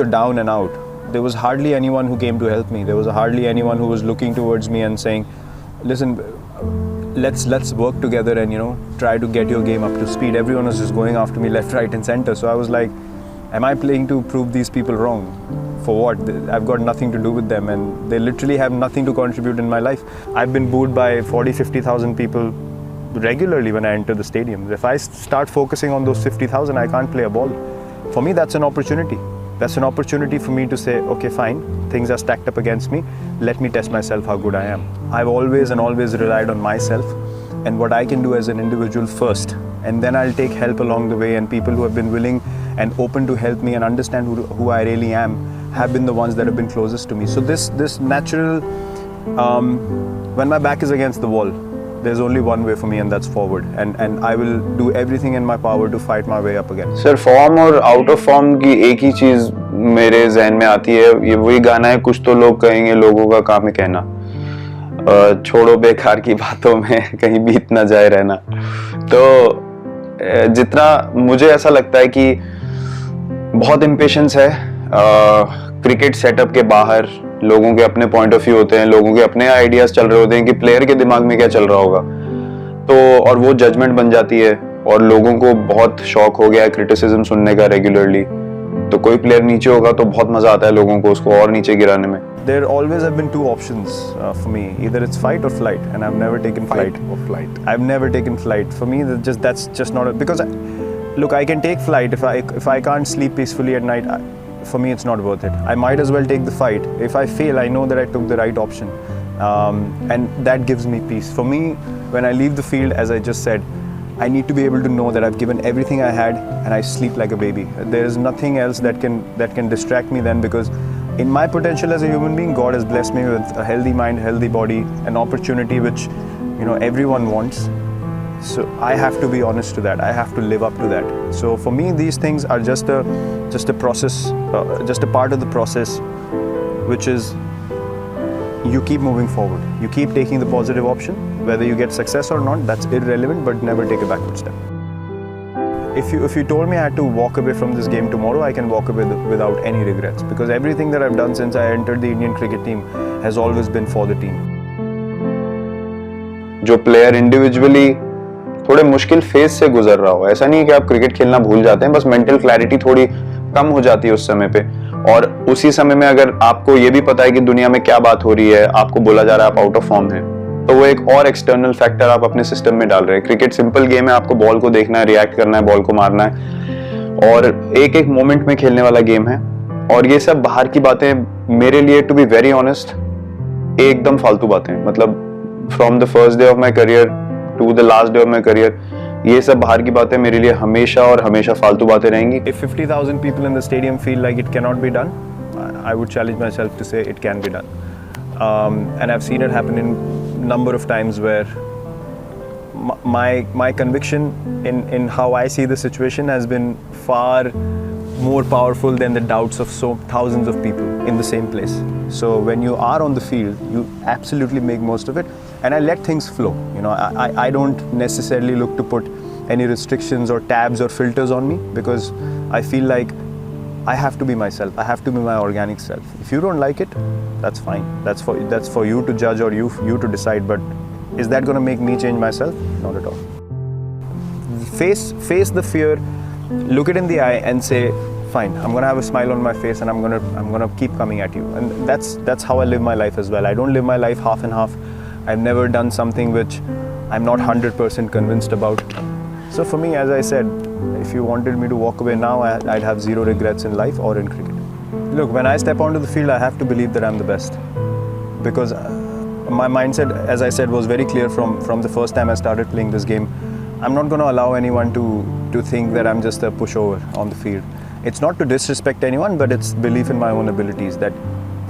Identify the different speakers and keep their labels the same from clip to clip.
Speaker 1: you're down and out, there was hardly anyone who came to help me. There was hardly anyone who was looking towards me and saying, listen, let's work together and, you know, try to get your game up to speed. Everyone was just going after me left, right and center. So I was like, am I playing to prove these people wrong? For what? I've got nothing to do with them, and they literally have nothing to contribute in my life. I've been booed by 40-50,000 people regularly when I enter the stadium. If I start focusing on those 50,000, I can't play a ball. For me, that's an opportunity. That's an opportunity for me to say, okay, fine, things are stacked up against me. Let me test myself how good I am. I've always relied on myself and what I can do as an individual first. And then I'll take help along the way, and people who have been willing and open to help me and understand who I really am have been the ones that have been closest to me. So this natural, when my back is against the wall, there's only one way for me, and that's forward. And I will do everything in my power to fight my way up again.
Speaker 2: Sir form और out of form की एक ही चीज मेरे जहन में आती है, ये वही गाना है, कुछ तो लोग कहेंगे लोगों का काम है कहना, छोड़ो बेकार की बातों में कहीं बीत ना जाए रहना। तो जितना मुझे ऐसा लगता है कि बहुत इम्पेशंस है क्रिकेट सेटअप के बाहर, लोगों के अपने पॉइंट ऑफ व्यू होते हैं, लोगों के अपने आइडियाज चल रहे होते हैं कि प्लेयर के दिमाग में क्या चल रहा होगा, तो और वो जजमेंट बन जाती है। और लोगों को बहुत शौक हो गया है क्रिटिसिज्म सुनने का रेगुलरली, तो कोई प्लेयर नीचे होगा तो बहुत मजा आता है लोगों को उसको और नीचे गिराने में।
Speaker 1: There always have been two options for me. Either it's fight or flight, and I've never taken flight.
Speaker 3: Or flight.
Speaker 1: I've never taken flight. For me, that's just not because look, I can take flight if I can't sleep peacefully at night. For me, it's not worth it. I might as well take the fight. If I fail, I know that I took the right option, and that gives me peace. For me, when I leave the field, as I just said, I need to be able to know that I've given everything I had, and I sleep like a baby. There is nothing else that can distract me then, because in my potential as a human being, God has blessed me with a healthy mind, healthy body, an opportunity which, you know, everyone wants. So I have to be honest to that. I have to live up to that. So for me, these things are just a process, just a part of the process, which is you keep moving forward. You keep taking the positive option. Whether you get success or not, that's irrelevant, but never take a backward step. If you told me I had to walk away from this game tomorrow, I can walk away without any regrets, because everything that I've done since I entered the Indian cricket team has always been for the team.
Speaker 2: जो player individually थोड़े मुश्किल phase से गुजर रहा हो, ऐसा नहीं है कि आप क्रिकेट खेलना भूल जाते हैं, बस मेंटल क्लैरिटी थोड़ी कम हो जाती है उस समय पे, और उसी समय में अगर आपको ये भी पता है कि दुनिया में क्या बात हो रही है, आपको बोला जा रहा है आप आउट ऑफ फॉर्म है, तो वो एक और एक्सटर्नल फैक्टर आप अपने सिस्टम में डाल रहे हैं। क्रिकेट सिंपल गेम है, आपको बॉल को देखना है, रिएक्ट करना है, बॉल को मारना है, और एक एक मोमेंट में खेलने वाला गेम है। और ये सब बाहर की बातें मेरे लिए, टू बी वेरी ऑनेस्ट, एकदम फालतू बातें। मतलब from the first day of my career to the last day of my career, ये सब बाहर की बातें मेरे लिए हमेशा और हमेशा फालतू बातें रहेंगी।
Speaker 1: If 50,000 people in the stadium feel like it cannot be done, I would challenge myself to say it can be done. And I've seen it happen in number of times where my conviction in how I see the situation has been far more powerful than the doubts of thousands of people in the same place. So when you are on the field, you absolutely make most of it, and I let things flow. You know, I don't necessarily look to put any restrictions or tabs or filters on me, because I feel like I have to be myself. I have to be my organic self. If you don't like it, that's fine. That's for you to judge, or you to decide. But is that going to make me change myself? Not at all. Face the fear, look it in the eye, and say, fine, I'm going to have a smile on my face, and I'm going to keep coming at you. And that's how I live my life as well. I don't live my life half and half. I've never done something which I'm not 100% convinced about. So for me, as I said, if you wanted me to walk away now, I'd have zero regrets in life or in cricket. Look, when I step onto the field, I have to believe that I'm the best, because my mindset, as I said, was very clear from the first time I started playing this game. I'm not going to allow anyone to think that I'm just a pushover on the field. It's not to disrespect anyone, but it's belief in my own abilities, that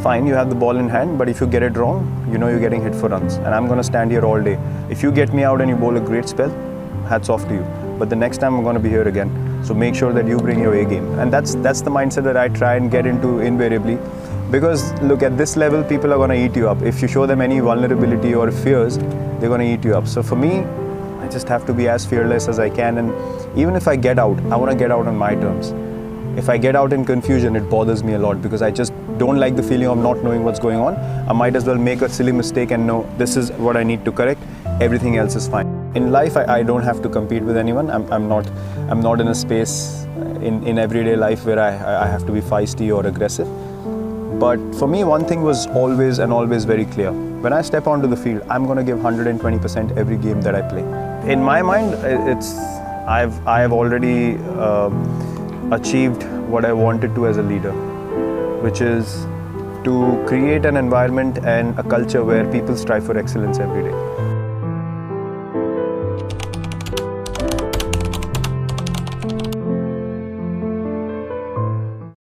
Speaker 1: fine, you have the ball in hand, but if you get it wrong, you know you're getting hit for runs, and I'm going to stand here all day. If you get me out and you bowl a great spell, hats off to you. But the next time I'm going to be here again. So make sure that you bring your A game. And that's the mindset that I try and get into invariably. Because look, at this level, people are going to eat you up. If you show them any vulnerability or fears, they're going to eat you up. So for me, I just have to be as fearless as I can. And even if I get out, I want to get out on my terms. If I get out in confusion, it bothers me a lot because I just don't like the feeling of not knowing what's going on. I might as well make a silly mistake and know this is what I need to correct. Everything else is fine. In life, I don't have to compete with anyone. I'm not in a space in everyday life where I have to be feisty or aggressive. But for me, one thing was always very clear. When I step onto the field, I'm going to give 120% every game that I play. In my mind, I have already achieved what I wanted to as a leader, which is to create an environment and a culture where people strive for excellence every day.